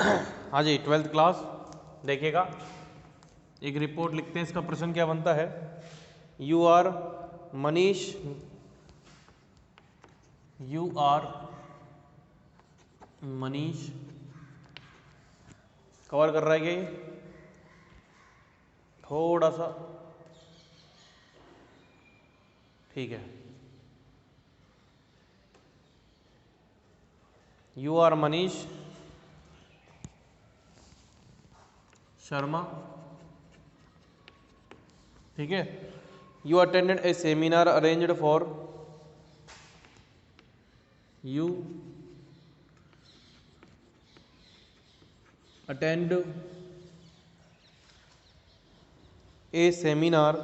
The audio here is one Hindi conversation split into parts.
हाँ जी, 12th क्लास देखिएगा, एक रिपोर्ट लिखते हैं। इसका प्रश्न क्या बनता है? You are Manish, you are Manish cover कर रहा है क्या ये? थोड़ा सा ठीक है। यू आर मनीष शर्मा, ठीक है। You attended A seminar arranged for, you attend A seminar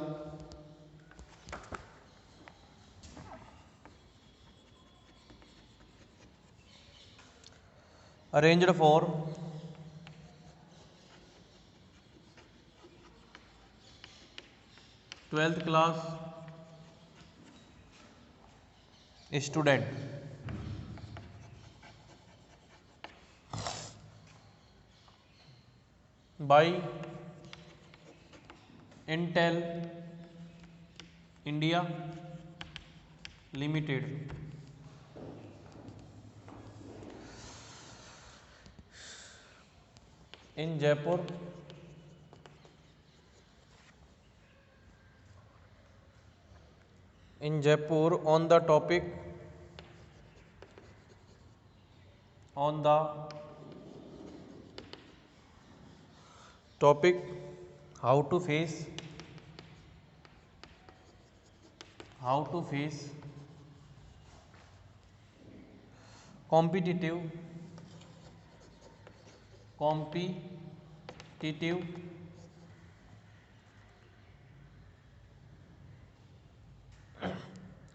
arranged for 12th class student by Intel India Limited, in Jaipur, on the topic, on the topic how to face competitive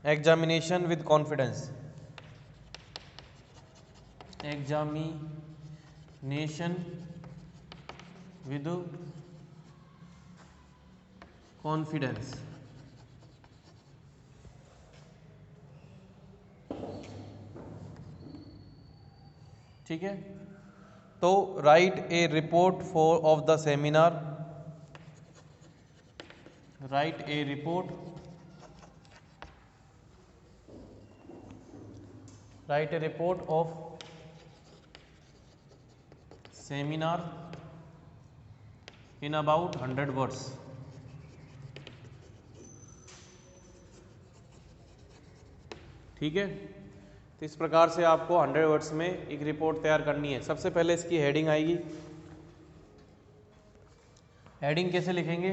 examination with confidence, examination with confidence, ठीक है। तो right A report for of the seminar, right A report, right A report of seminar in about 100 words, ठीक है। तो इस प्रकार से आपको 100 वर्ड्स में एक रिपोर्ट तैयार करनी है। सबसे पहले इसकी हेडिंग आएगी। हेडिंग कैसे लिखेंगे?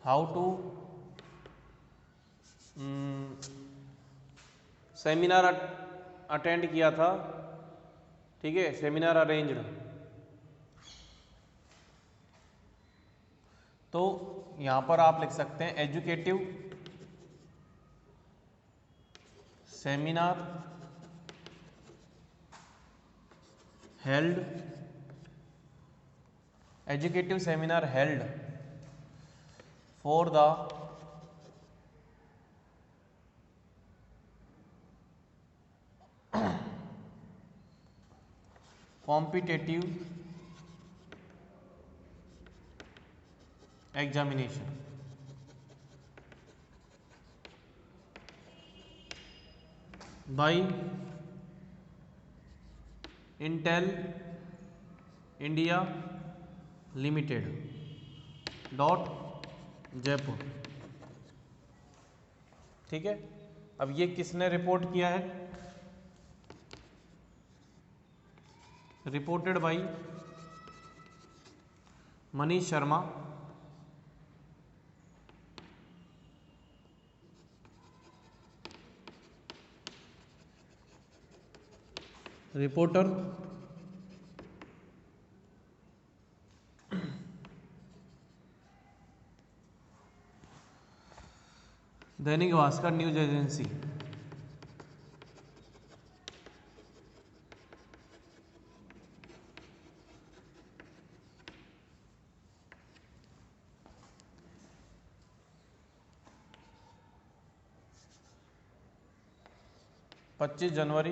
हाउ टू सेमिनार अटेंड किया था, ठीक है, सेमिनार अरेंज्ड। तो यहां पर आप लिख सकते हैं educative seminar held, educative seminar held for the competitive examination, by Intel India limited dot Jaipur, ठीक है। अब ये किसने रिपोर्ट किया है? Reported by Manish Sharma, reporter Dainik Bhaskar news agency, 25 January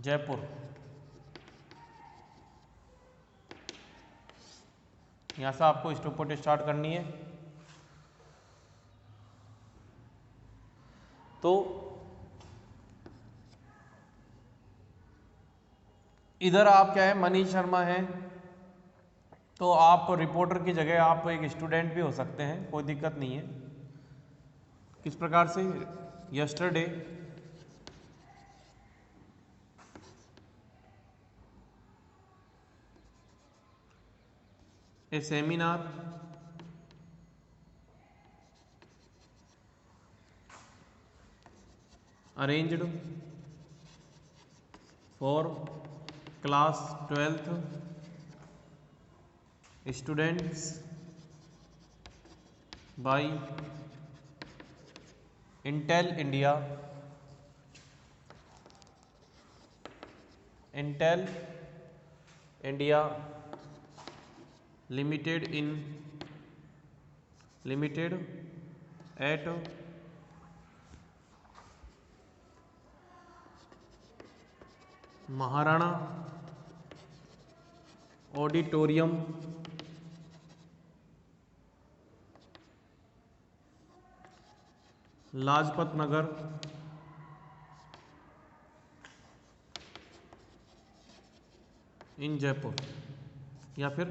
Jaipur. यहाँ से आपको स्टॉपवॉच स्टार्ट करनी है। तो इधर आप क्या है, मनीष शर्मा है, तो आप रिपोर्टर की जगह आप एक स्टूडेंट भी हो सकते हैं, कोई दिक्कत नहीं है। किस प्रकार से, yesterday a seminar arranged for class 12th students by Intel India limited at Maharana auditorium, Lajpat Nagar, in Jaipur, या फिर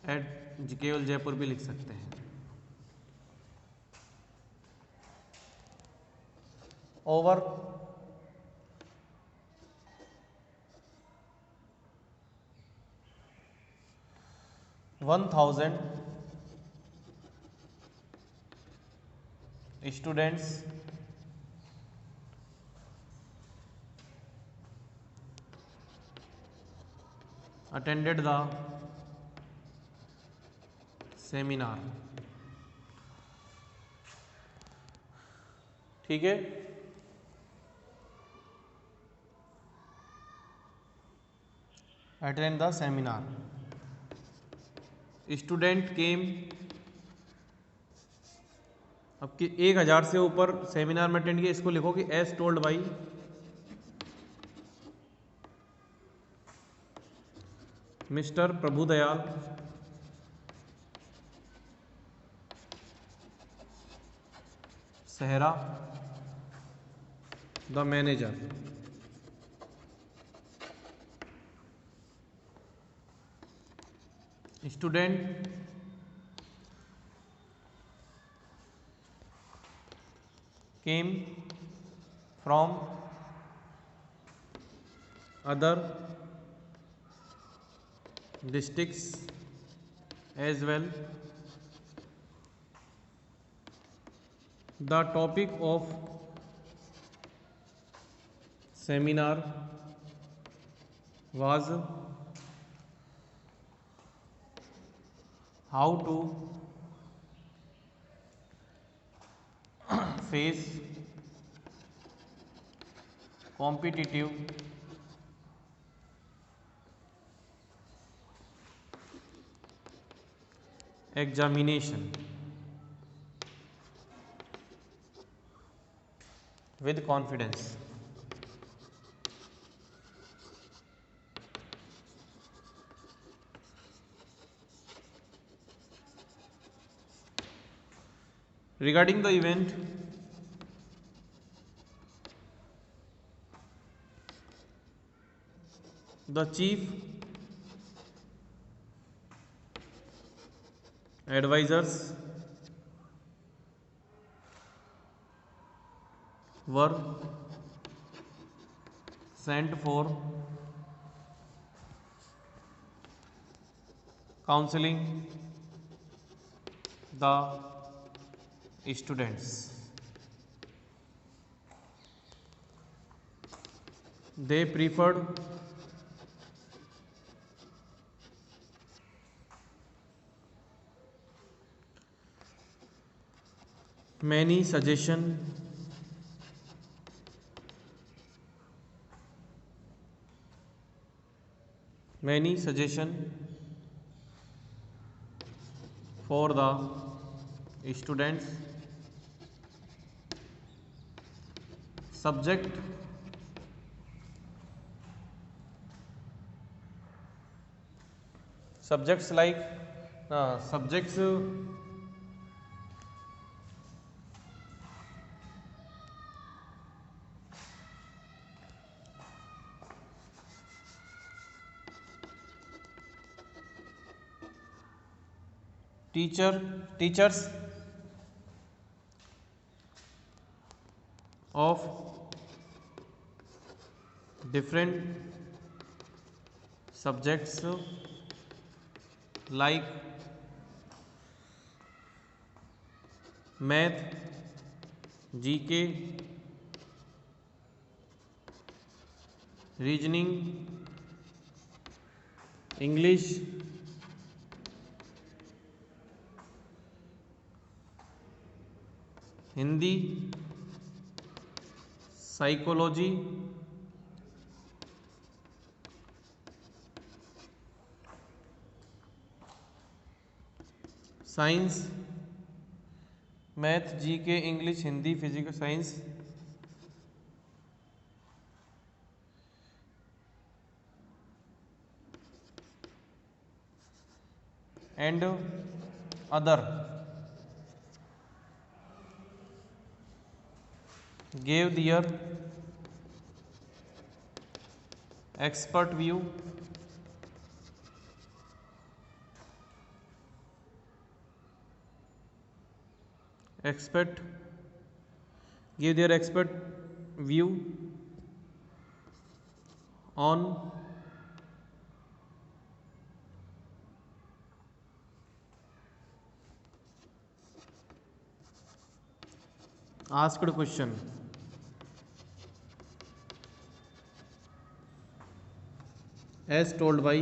एट केवल जयपुर भी लिख सकते हैं। Over 1000 students attended the seminar। ठीक है, attend the seminar, स्टूडेंट केम। अब कि 1000 से ऊपर सेमिनार में अटेंड किया, इसको लिखो कि as told by mister Prabhudayal Sehra the manager. Student came from other districts as well। The topic of seminar was how to face competitive examination with confidence। Regarding the event, the chief advisors were sent for counseling the students। They preferred many suggestion for the students subject subjects like subjects teachers of different subjects like math, GK, reasoning, English, Hindi, psychology, science, math, GK, English, Hindi, physical science, and other gave their expert view expert give their expert view on asked question as told by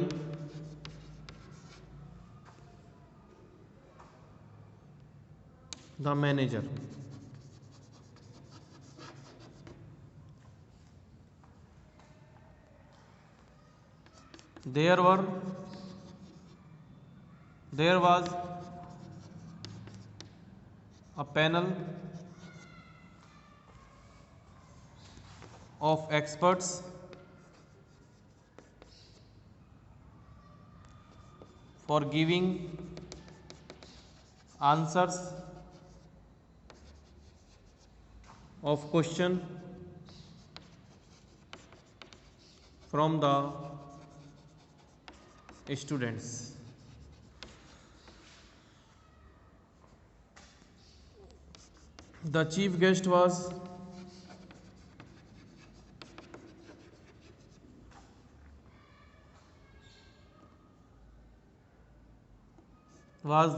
the manager. There was a panel of experts for giving answers of question from the students. The chief guest was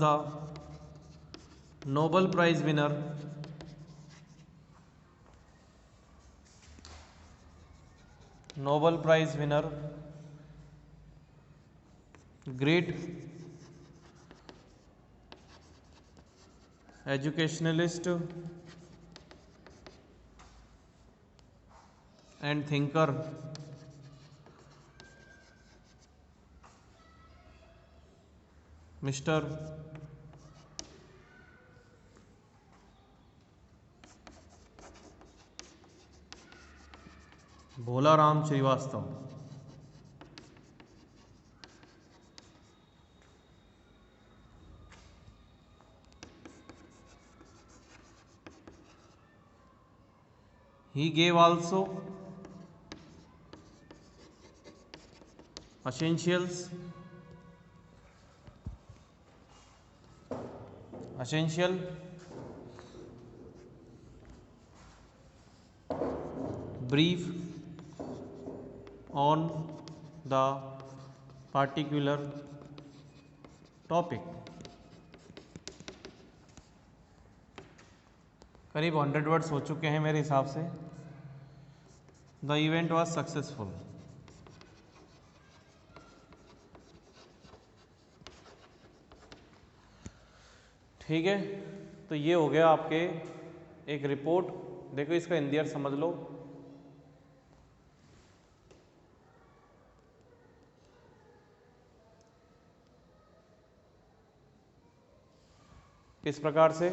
the Nobel Prize winner great educationalist and thinker Mr. Bholaram Srivastava. He gave also essential brief on the particular topic. करीब 100 वर्ड्स हो चुके हैं मेरे हिसाब से. The event was successful. ठीक है, तो ये हो गया आपके एक रिपोर्ट. देखो इसका हिंदी अर्थ समझ लो. किस प्रकार से?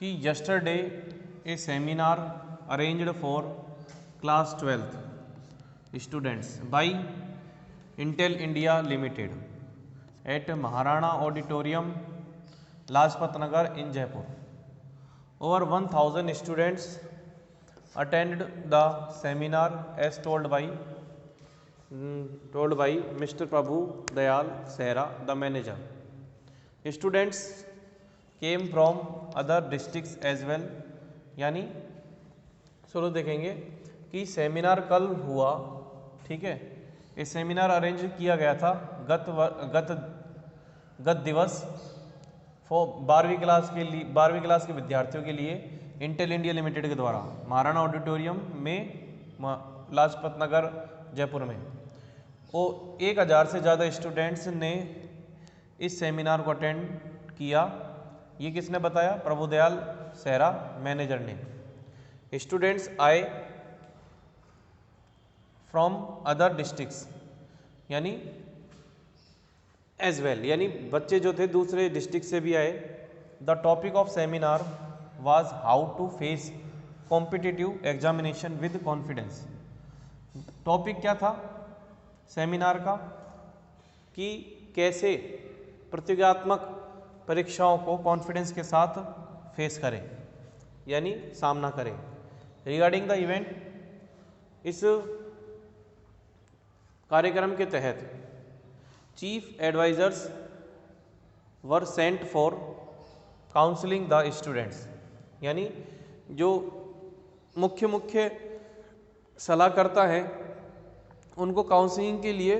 कि yesterday a seminar arranged for class 12th students by Intel India Limited at Maharana Auditorium, Lajpat Nagar in Jaipur. Over 1000 students attended the seminar as told by Mr. Prabhu Dayal Sehra, the manager. Students came from other districts as well. यानी चलो देखेंगे कि सेमिनार कल हुआ, ठीक है। ये सेमिनार अरेंज किया गया था गत दिवस 12वीं क्लास के विद्यार्थियों के लिए इंटेल इंडिया लिमिटेड के द्वारा महाराणा ऑडिटोरियम में लाजपत नगर जयपुर में। वो 1000 से ज़्यादा स्टूडेंट्स ने इस सेमिनार को अटेंड किया। ये किसने बताया? प्रभुदयाल सेहरा, मैनेजर ने। स्टूडेंट्स आए फ्रॉम अदर डिस्ट्रिक्ट्स यानी एज वेल, यानी बच्चे जो थे दूसरे डिस्ट्रिक्ट से भी आए। The topic of seminar was how to face competitive examination with confidence. Topic क्या था सेमिनार का? कि कैसे प्रतियोगितात्मक परीक्षाओं को कॉन्फिडेंस के साथ फेस करें यानी सामना करें। रिगार्डिंग द इवेंट, इस कार्यक्रम के तहत chief advisers were sent for counselling the students, यानी जो मुख्य सलाहकर्ता हैं उनको काउंसलिंग के लिए,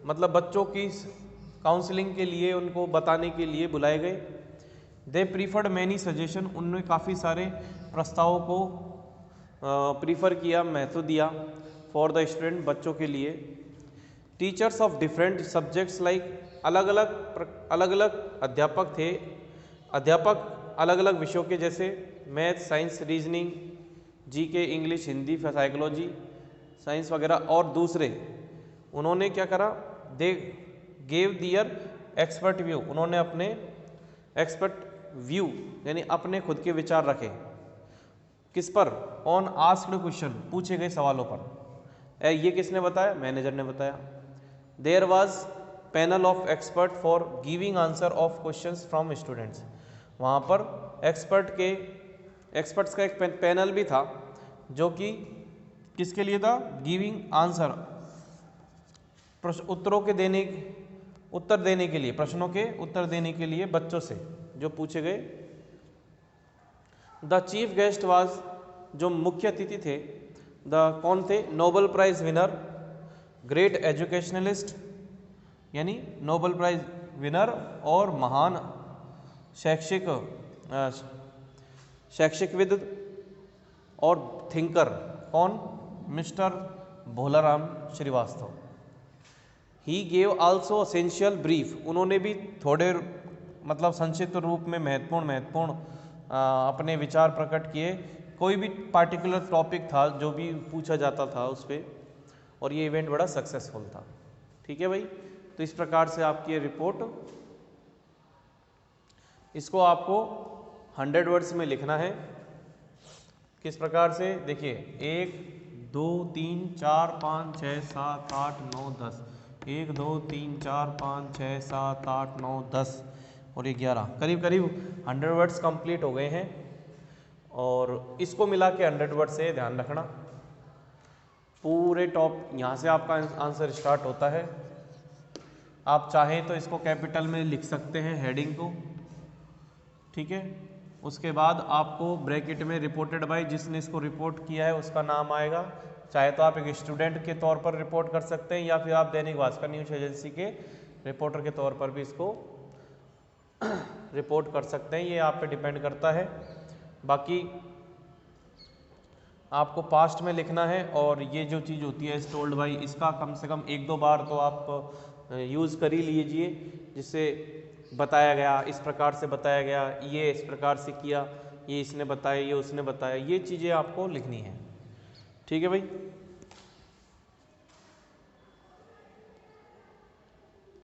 मतलब बच्चों की काउंसलिंग के लिए, उनको बताने के लिए बुलाए गए। दे प्रीफर्ड मैनी सजेशन, उन्होंने काफ़ी सारे प्रस्तावों को प्रीफर किया, महत्व दिया फॉर द स्टूडेंट, बच्चों के लिए। Teachers of different subjects like, अलग अलग अध्यापक थे, अध्यापक अलग अलग विषयों के, जैसे math, science, reasoning, GK, English, Hindi, psychology, science वगैरह। और दूसरे उन्होंने क्या करा? They gave their expert view, उन्होंने अपने एक्सपर्ट व्यू यानी अपने खुद के विचार रखे। किस पर? ऑन आस्क्ड क्वेश्चन, पूछे गए सवालों पर। ये किसने बताया? मैनेजर ने बताया। There was panel of expert for giving answer of questions from students, वहाँ पर एक्सपर्ट्स का एक पैनल भी था जो कि किसके लिए था? गिविंग आंसर, उत्तर देने के लिए, प्रश्नों के उत्तर देने के लिए बच्चों से जो पूछे गए। द चीफ गेस्ट वाज, जो मुख्य अतिथि थे, कौन थे? Nobel prize winner, great educationalist, यानी नोबेल प्राइज विनर और महान शैक्षिकविद और थिंकर, कौन? Mister Bholaram Srivastava. He gave also essential brief, उन्होंने भी थोड़े मतलब संक्षिप्त रूप में महत्वपूर्ण अपने विचार प्रकट किए। कोई भी पार्टिकुलर टॉपिक था जो भी पूछा जाता था उस पर, और ये इवेंट बड़ा सक्सेसफुल था। ठीक है भाई, तो इस प्रकार से आपकी ये रिपोर्ट, इसको आपको 100 वर्ड्स में लिखना है। किस प्रकार से? देखिए, 1 2 3 4 5 6 7 8 9 10, 1 2 3 4 5 6 7 8 9 10 और ये 11, करीब 100 वर्ड्स कंप्लीट हो गए हैं। और इसको मिला के 100 वर्ड से ध्यान रखना, पूरे टॉप यहाँ से आपका आंसर स्टार्ट होता है। आप चाहें तो इसको कैपिटल में लिख सकते हैं हेडिंग को, ठीक है। उसके बाद आपको ब्रैकेट में रिपोर्टेड बाय, जिसने इसको रिपोर्ट किया है उसका नाम आएगा। चाहे तो आप एक स्टूडेंट के तौर पर रिपोर्ट कर सकते हैं, या फिर आप दैनिक भास्कर न्यूज एजेंसी के रिपोर्टर के तौर पर भी इसको रिपोर्ट कर सकते हैं, ये आप पे डिपेंड करता है। बाकी आपको पास्ट में लिखना है, और ये जो चीज़ होती है टोल्ड बाई, इसका कम से कम 1-2 बार तो आप यूज़ कर ही लीजिए, जिससे बताया गया, इस प्रकार से बताया गया, ये इस प्रकार से किया, ये इसने बताया, ये उसने बताया, ये चीज़ें आपको लिखनी है, ठीक है भाई।